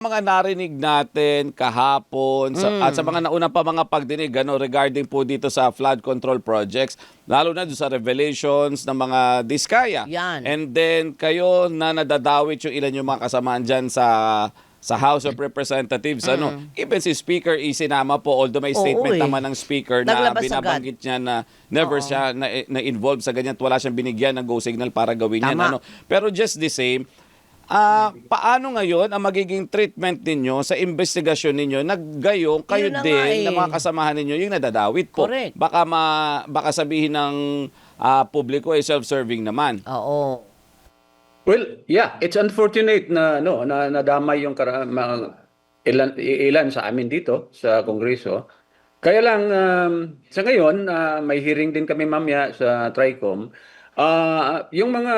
Mga narinig natin kahapon at sa mga nauna pa mga pagdinig regarding po dito sa flood control projects, lalo na doon sa revelations ng mga diskaya. Yan. And then kayo na nadadawit yung ilan yung mga kasamaan dyan sa House of Representatives. Even si Speaker isinama po, although may Oo, statement eh. naman ng Speaker na Naglabas binabanggit niya na never siya na-involved sa ganyan at wala siyang binigyan ng go signal para gawin yan. Tama. Pero just the same, paano ngayon ang magiging treatment ninyo sa investigasyon ninyo na gayong kayo Yun na nga din eh. na mga kasamahan ninyo yung nadadawit po? Correct. Baka sabihin ng publiko ay self-serving naman. Oo. Well, yeah, it's unfortunate na na nadamay yung ilan sa amin dito sa Kongreso. Kaya lang sa ngayon may hearing din kami mamaya sa TRICOM. Yung mga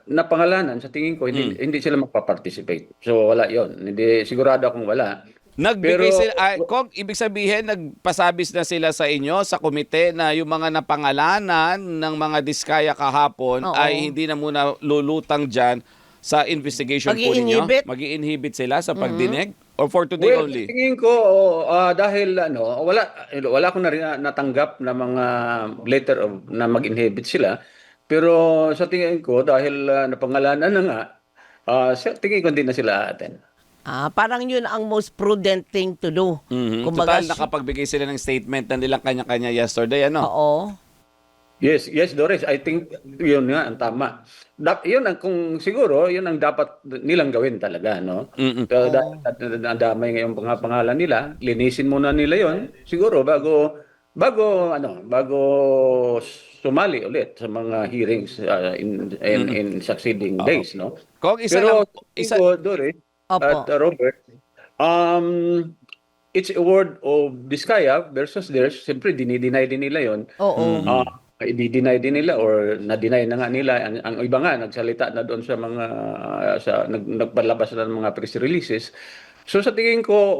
napangalanan sa tingin ko hindi sila magpa-participate. So wala 'yon. Hindi sigurado akong wala. Nagbigay Pero- sila, kung ibig sabihin, nagpasabis na sila sa inyo, sa komite, na yung mga napangalanan ng mga diskaya kahapon Oo. ay hindi na muna lulutang dyan sa investigation po ninyo? Mag-i-inhibit? Mag-i-inhibit sila sa pagdinig? Or for today Well, only? tingin ko dahil wala akong natanggap na mga letter of na mag-inhibit sila. Pero sa tingin ko dahil napangalanan na nga, sa tingin ko hindi na sila aaten. Parang yun ang most prudent thing to do. Total, nakapagbigay sila ng statement na nilang kanya-kanya yesterday, Oo. Yes, Doris, I think yun nga ang tama. Yun ang kung siguro yun ang dapat nilang gawin talaga, no? Nadamay ngayong pangalan nila, linisin muna nila yon siguro bago sumali ulit sa mga hearings in succeeding days, no? Kung isa Pero lang, isa, Doris Opo. at Robert, it's a word of Diskaya versus theirs. Siyempre, dinideny din nila yon. Oo. I-deny din nila or na-deny na nga nila. Ang iba nga, nagsalita na doon sa mga, nagpalabas na ng mga press releases. So sa tingin ko,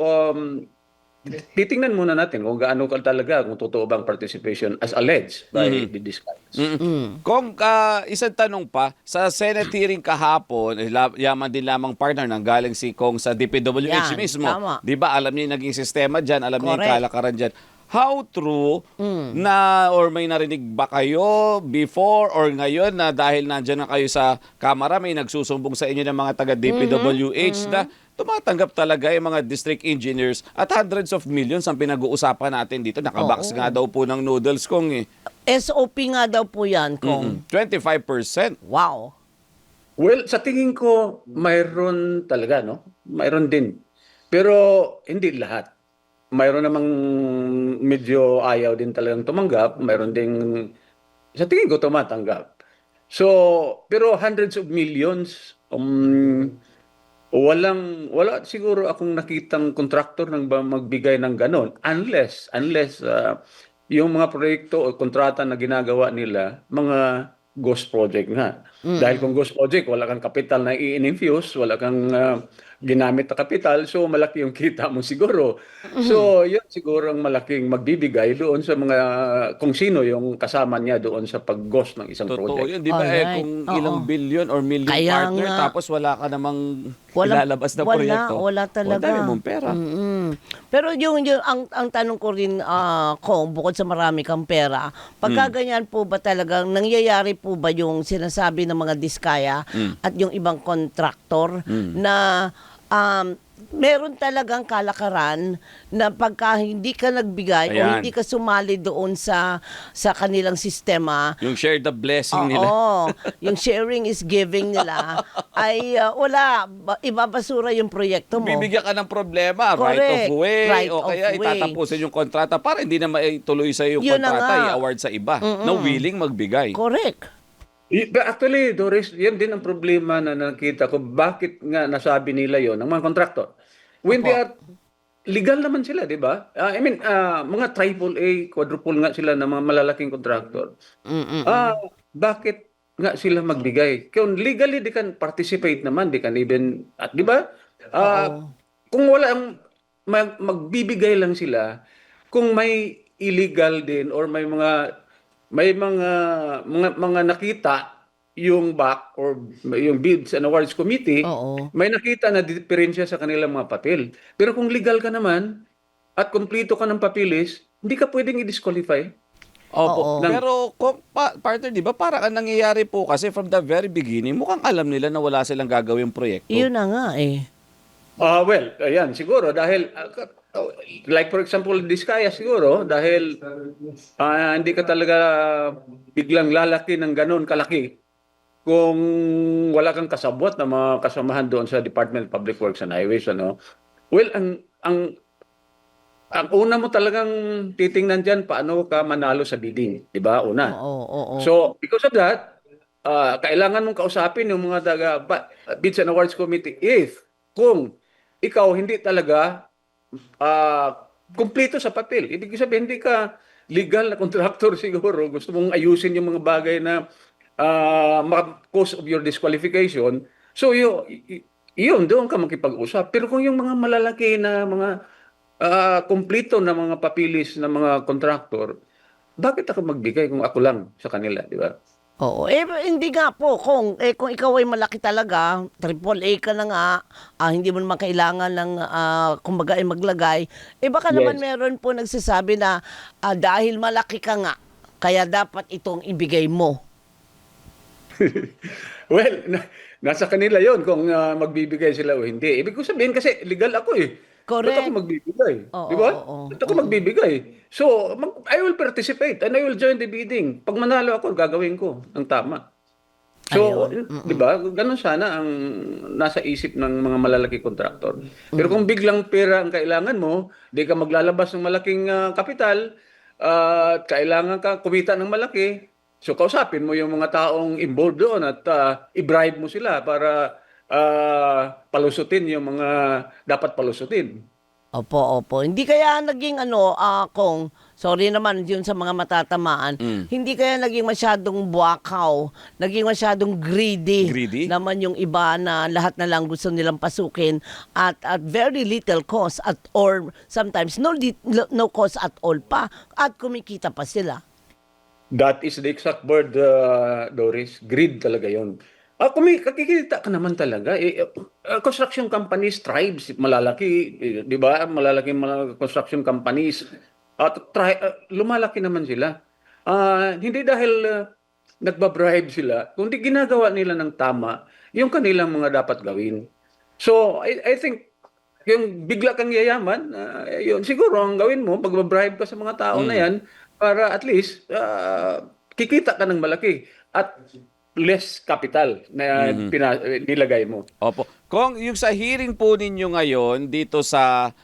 titingnan muna natin kung gaano talaga, kung totoo bang participation as alleged by the Diskayas. Kung isang tanong pa, sa Senate hearing kahapon, yaman din lamang partner ng galing si Kong sa DPWH Yan, mismo. tama. Di ba, alam niya yung naging sistema dyan, alam niya yung Correct. kalakaran dyan. How true na or may narinig ba kayo before or ngayon na dahil nandyan na kayo sa kamera, may nagsusumbong sa inyo ng mga taga DPWH na tumatanggap talaga yung mga district engineers at hundreds of millions ang pinag-uusapan natin dito. Nakabox nga daw po ng noodles kong SOP nga daw po yan, Kong. 25%. Wow. Well, sa tingin ko, mayroon talaga, no? Mayroon din. Pero hindi lahat. Mayroon namang medyo ayaw din talagang tumanggap. Mayroon ding, sa tingin ko, tumatanggap. So, pero hundreds of millions, wala siguro akong nakitang contractor nang magbigay ng ganon. Unless yung mga proyekto o kontrata na ginagawa nila, mga ghost project nga. Dahil kung ghost project, wala kang kapital na i-infuse, wala kang ginamit na kapital, so malaki yung kita mo siguro. So, yun siguro ang malaking magbibigay doon sa mga, kung sino yung kasama niya doon sa pag-ghost ng isang Totoo project. yun, di ba? Alright. Kung Oo. ilang billion or million Kaya partner, nga. tapos wala ka namang Walang- ilalabas na proyekto. wala talaga. Dami mong pera. Pero yung ang tanong ko rin, Kong, bukod sa marami kang pera, pagka ganyan po ba talagang nangyayari po ba yung sinasabi ng mga diskaya at yung ibang kontraktor na meron talagang kalakaran na pagka hindi ka nagbigay o Ayan. hindi ka sumali doon sa kanilang sistema, Yung share the blessing nila. oo, yung sharing is giving nila, ay ibabasura yung proyekto mo. Bibigyan ka ng problema, right Correct. of way, Right o of kaya way. itatapusin yung kontrata para hindi na maituloy sa yung Yun na kontrata, nga. i-award sa iba na willing magbigay. Correct. Actually, Doris, yan din ang problema na nakita ko. Bakit nga nasabi nila yon ng mga kontraktor? When they are legal naman sila, di ba? Mga triple A, quadruple nga sila ng mga malalaking kontraktor. Bakit nga sila magbigay? Kung legally they can participate naman, they can even, di ba? Kung wala ang magbibigay lang sila, kung may illegal din or may mga nakita yung BAC or yung Bids and Awards Committee, Oo. may nakita na diferensya sa kanilang mga papel. Pero kung legal ka naman at kumpleto ka ng papilis, hindi ka pwedeng i-disqualify. Opo. Oo. Pero kung partner, di ba parang ang nangyayari po kasi from the very beginning, mukhang alam nila na wala silang gagawing proyekto. Yun na nga eh. Well, ayan, siguro dahil like for example, Diskaya siguro dahil hindi ka talaga biglang lalaki ng ganun kalaki kung wala kang kasabwat na mga kasamahan doon sa Department of Public Works and Highways, ano. Well, ang una mo talagang titingnan diyan paano ka manalo sa bidding, 'di ba? Una. Oo. So, because of that, kailangan mong kausapin yung mga Bids and Awards Committee if kung ikaw hindi talaga kumpleto sa papel. Ibig sabihin, hindi ka legal na contractor siguro. Gusto mong ayusin yung mga bagay na cause of your disqualification. So, yun, doon ka makipag-usap. Pero kung yung mga malalaki na mga kumpleto na mga papilis na mga contractor, bakit ako magbigay kung ako lang sa kanila, di ba? Oo. Hindi nga po. Kung ikaw ay malaki talaga, AAA ka na nga, hindi mo naman kailangan ng, kumbaga ay maglagay, baka naman Yes. meron po nagsasabi na dahil malaki ka nga, kaya dapat itong ibigay mo. Well, nasa kanila yon kung magbibigay sila o hindi. Ibig ko sabihin kasi legal ako eh. Correct. Ba't ako magbibigay? Oo, Di ba? oo, Ba't ako magbibigay? So, I will participate and I will join the bidding. Pag manalo ako, gagawin ko ang tama. So, di ba? Ganun sana ang nasa isip ng mga malalaki kontraktor. Pero kung biglang pera ang kailangan mo, di ka maglalabas ng malaking kapital, at kailangan ka kumita ng malaki, so kausapin mo yung mga taong involved doon at i-bribe mo sila para palusutin yung mga dapat palusutin. Opo. Hindi kaya naging kung, sorry naman yun sa mga matatamaan, hindi kaya naging masyadong buwakaw, naging masyadong greedy, Greedy? naman yung iba na lahat na lang gusto nilang pasukin at very little cost or sometimes no cost at all pa at kumikita pa sila. That is the exact word, Doris. Greed talaga yon. Kung may kakikita ka naman talaga, construction companies, tribes, malalaki, di ba? Malalaki mga construction companies, lumalaki naman sila. Hindi dahil nagbabribe sila, kundi ginagawa nila ng tama yung kanilang mga dapat gawin. So, I think, yung bigla kang yayaman, yun, siguro ang gawin mo, pagbabribe ka sa mga tao na yan, para at least, kikita ka ng malaki. At less capital na nilagay mo. Opo. Kung yung sa hearing po ninyo ngayon dito sa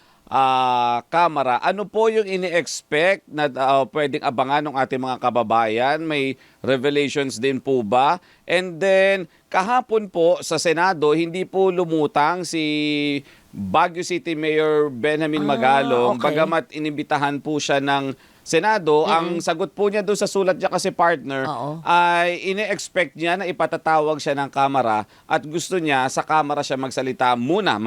Kamara, ano po yung ini-expect na pwedeng abangan ng ating mga kababayan? May revelations din po ba? And then, kahapon po sa Senado, hindi po lumutang si Baguio City Mayor Benjamin Magalong. Okay. Bagamat inimbitahan po siya ng Senado, ang sagot po niya doon sa sulat niya kasi partner, Oo. ay ine-expect niya na ipatatawag siya ng Kamara at gusto niya sa Kamara siya magsalita mauna.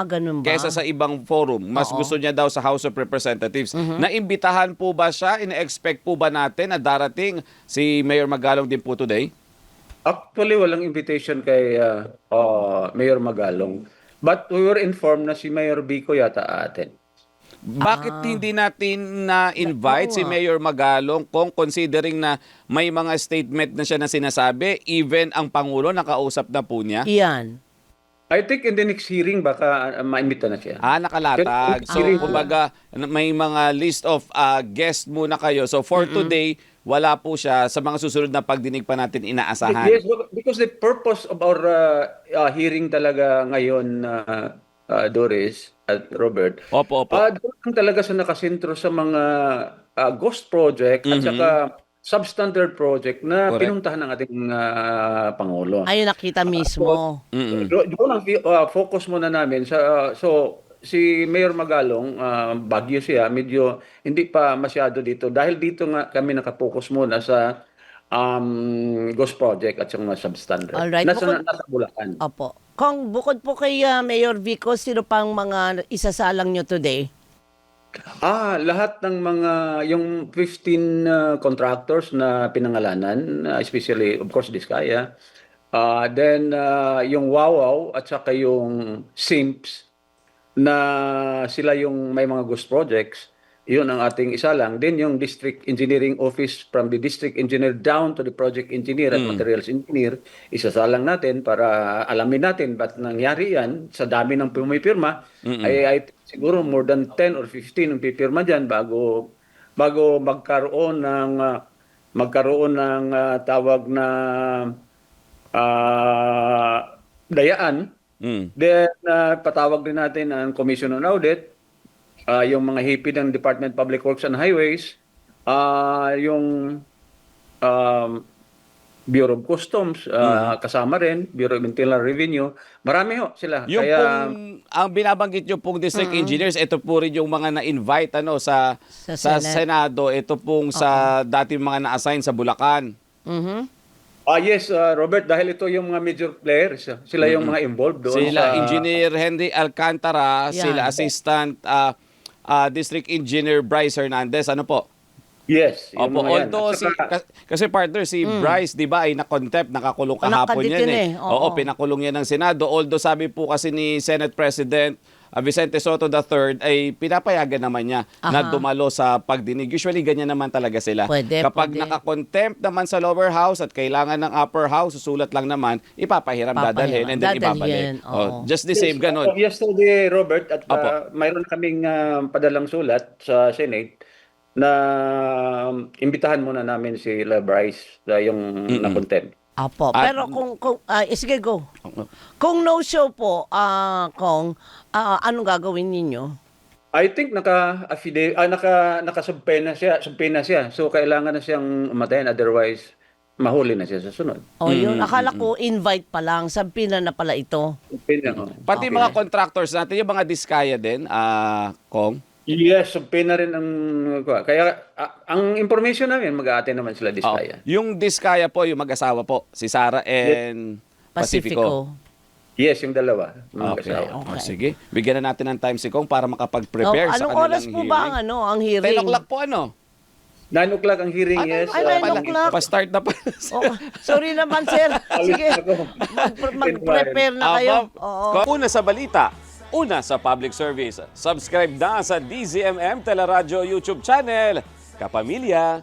Ganun ba? Kesa sa ibang forum. Mas Oo. gusto niya daw sa House of Representatives. Naimbitahan po ba siya? Ine-expect po ba natin na darating si Mayor Magalong din po today? Actually, walang invitation kay Mayor Magalong. But we were informed na si Mayor Vico yata aaten. Bakit hindi natin na-invite si Oo nga. Mayor Magalong kung considering na may mga statement na siya na sinasabi, even ang Pangulo nakausap na po niya? Iyan. I think in the next hearing baka maimbita na siya. Nakalatag. So, Hearing kumbaga, may mga list of guests muna kayo. So, for today, wala po siya. Sa mga susunod na pagdinig pa natin inaasahan. Yes, because the purpose of our hearing talaga ngayon, Doris at Robert, Opo. doon talaga sa nakasentro sa mga ghost project at saka substandard project na Correct. pinuntahan ng ating Pangulo. Ayun, nakita mismo. Doon ang focus muna namin sa so si Mayor Magalong, Baguio siya, medyo hindi pa masyado dito dahil dito nga kami nakapokus muna sa ghost project at saka substandard. Alright. Nasa Bulacan. Opo. Kung bukod po kay Mayor Vico, sino pang mga isasalang nyo today? Lahat ng mga, yung 15 contractors na pinangalanan, especially, of course, Diskaya. Then, yung Wawaw at saka yung Simps na sila yung may mga ghost projects, yun ang ating isa lang. Then yung District Engineering Office, from the District Engineer down to the Project Engineer at Materials Engineer, isasalang natin para alamin natin ba't nangyari yan. Sa dami ng pumipirma, ay siguro more than 10 or 15 ang pipirma dyan bago magkaroon ng tawag na dayaan. Then, patawag din natin ang Commission on Audit, yung mga hipi ng Department of Public Works and Highways, yung Bureau of Customs, kasama rin, Bureau of Internal Revenue. Marami ho sila. Yung Kaya, pong, ang binabanggit nyo pong district engineers, ito po rin yung mga na-invite sa Sa Senado. Ito pong sa dating mga na-assign sa Bulacan. yes, Robert, dahil ito yung mga major players. Sila yung mga involved doon. Sila sa, Engineer Henry Alcantara, Yan. sila Assistant District Engineer Bryce Hernandez. Ano po? Yes, yung Opo, mga yan. although At saka- kasi partner si Bryce, 'di ba, ay na-contempt, nakakulong kahapon Nakadete yan na eh. eh, oo. Oo, pinakulong yan ng Senado. Although sabi po kasi ni Senate President Vicente Soto III ay pinapayagan naman niya na dumalo sa pagdinig. Usually ganyan naman talaga sila. Kapag Pwede. naka-contempt naman sa lower house at kailangan ng upper house, susulat lang naman, ipapahiram, dadalhin, and then Dadalhin, ibabalik. oo. Just the same ganun. Yesterday, Robert, at Opo. mayroon kaming padalang sulat sa Senate na imbitahan muna namin si La Bryce, yung na-contempt. Apo. At- Pero sige, go. Kung no show po, anong gagawin ninyo? I think nakasumpena siya. So kailangan na siyang umatayin, otherwise mahuli na siya sa sunod. O yun, akala ko invite pa lang, sampina na pala ito. Sumpena, oh. Pati mga contractors natin, yung mga diskaya din, Kong. Yes, sumpena rin ang kaya ang information namin mag-aaten naman sila Diskaya. Yung diskaya po, yung mag-asawa po, si Sarah and Pacifico. Yes, yung dalawa. Mga Okay. kasama. O, sige. Bigyan na natin ng time si Kong para makapag-prepare sa Anong kanilang oras po ba hearing. ang hearing? 10 o'clock po 9 o'clock ang hearing, yes. Ay, 9 o'clock. Pa-start na pa. Oh, sorry naman, sir. Sige, mag-prepare na kayo. Oo. Una sa balita, una sa public service. Subscribe na sa DZMM Teleradyo YouTube channel. Kapamilya,